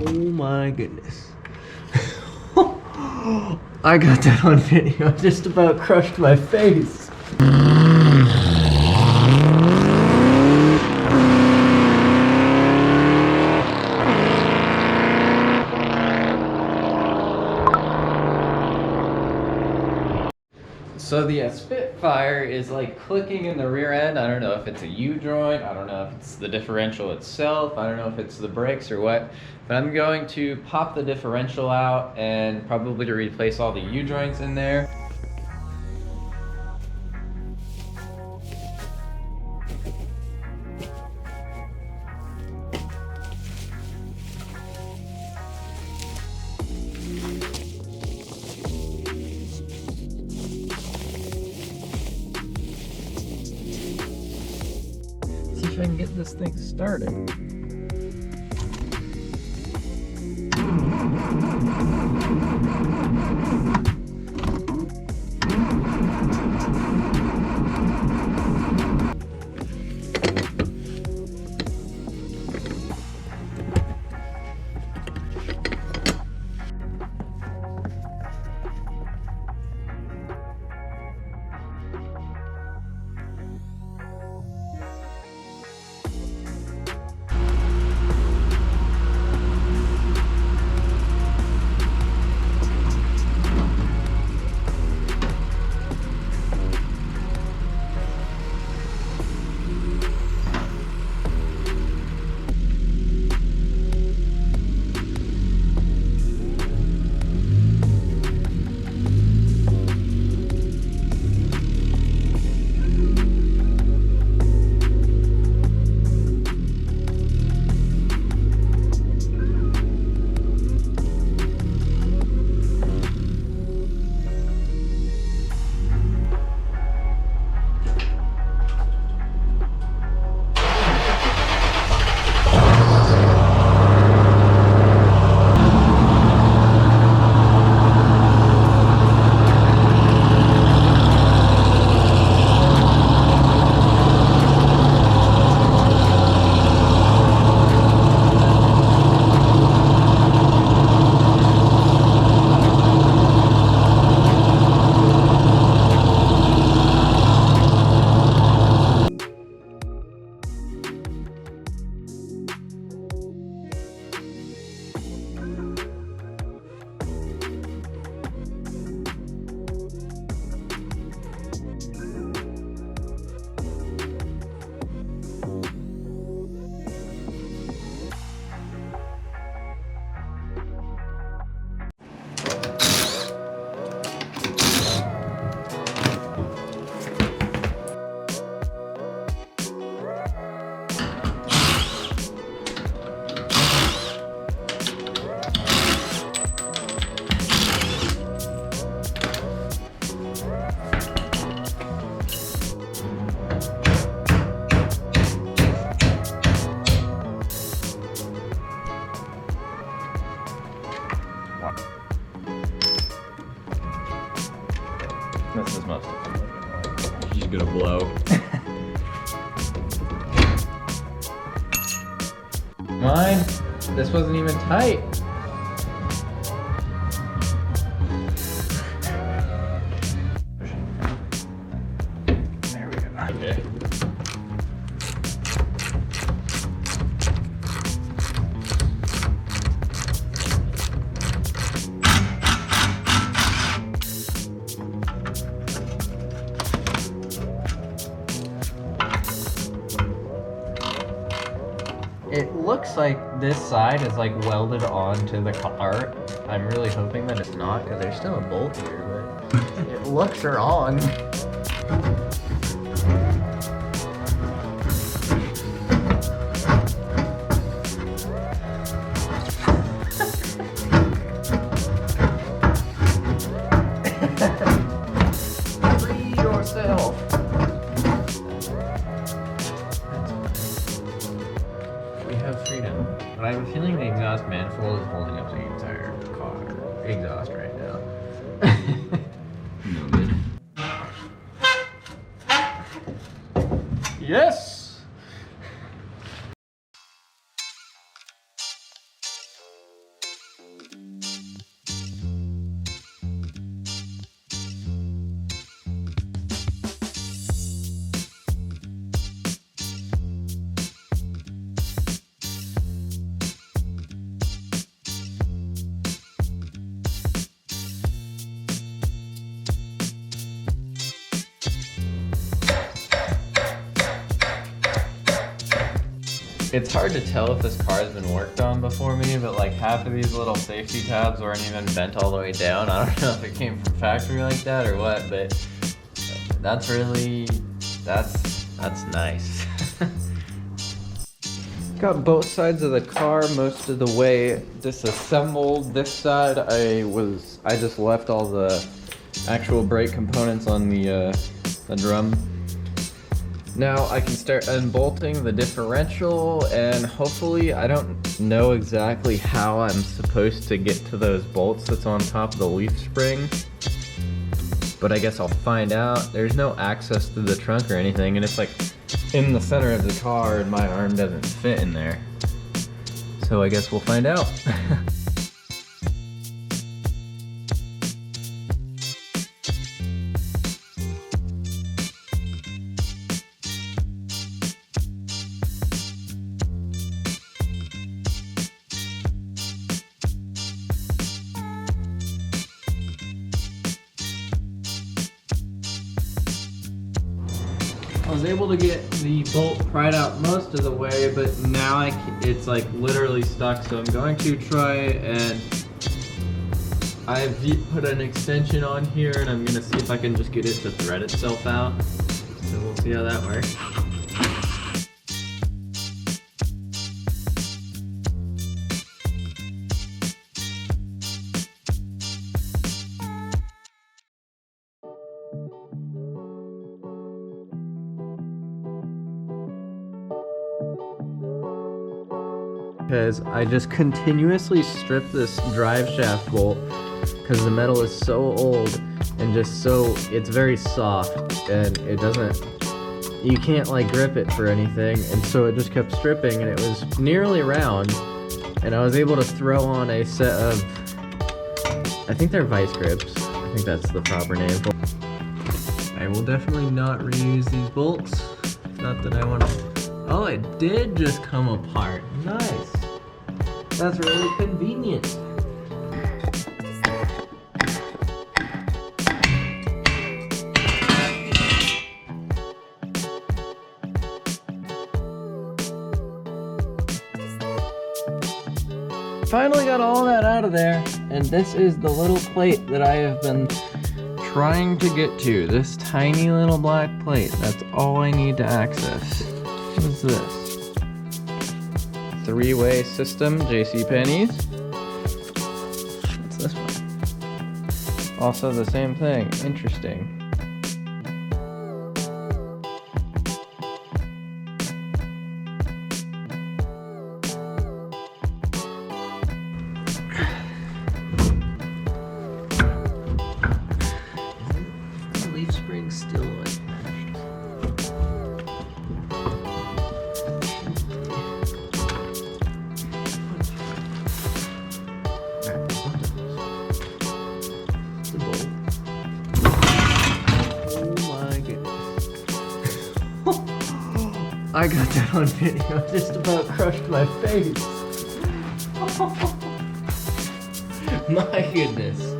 Oh my goodness. I got that on video. I just about crushed my face. So the Spitfire is like clicking in the rear end. I don't know if it's a U-joint, I don't know if it's the differential itself, I don't know if it's the brakes or what, but I'm going to pop the differential out and probably to replace all the U-joints in there. See if I can get this thing started. This is mostly she's gonna blow. Mine? This wasn't even tight. There we go. Okay. It looks like this side is like welded onto the car. I'm really hoping that it's not because there's still a bolt here, but it looks wrong. Free yourself. We have freedom, but I have a feeling the exhaust manifold is holding up the entire car exhaust right now. No good. Yes! It's hard to tell if this car has been worked on before me, but like half of these little safety tabs weren't even bent all the way down. I don't know if it came from factory like that or what, but that's nice. Got both sides of the car most of the way disassembled. This side I just left all the actual brake components on the drum. Now I can start unbolting the differential, and hopefully, I don't know exactly how I'm supposed to get to those bolts that's on top of the leaf spring, but I guess I'll find out. There's no access to the trunk or anything, and it's like in the center of the car and my arm doesn't fit in there. So I guess we'll find out. I was able to get the bolt pried out most of the way, but now it's like literally stuck, so I'm going to try, and I've put an extension on here, and I'm gonna see if I can just get it to thread itself out. So we'll see how that works. Because I just continuously strip this drive shaft bolt because the metal is so old and it's very soft, and you can't like grip it for anything, and so it just kept stripping, and it was nearly round, and I was able to throw on a set of, I think they're vice grips, I think that's the proper name. I will definitely not reuse these bolts, not that I want to. Oh, it did just come apart. Nice. That's really convenient. Finally got all that out of there, and this is the little plate that I have been trying to get to. This tiny little black plate. That's all I need to access. What is this? Three-way system, JCPenney's. What's this one? Also the same thing. Interesting. Is the leaf spring still attached? I got that on video, just about crushed my face. My goodness.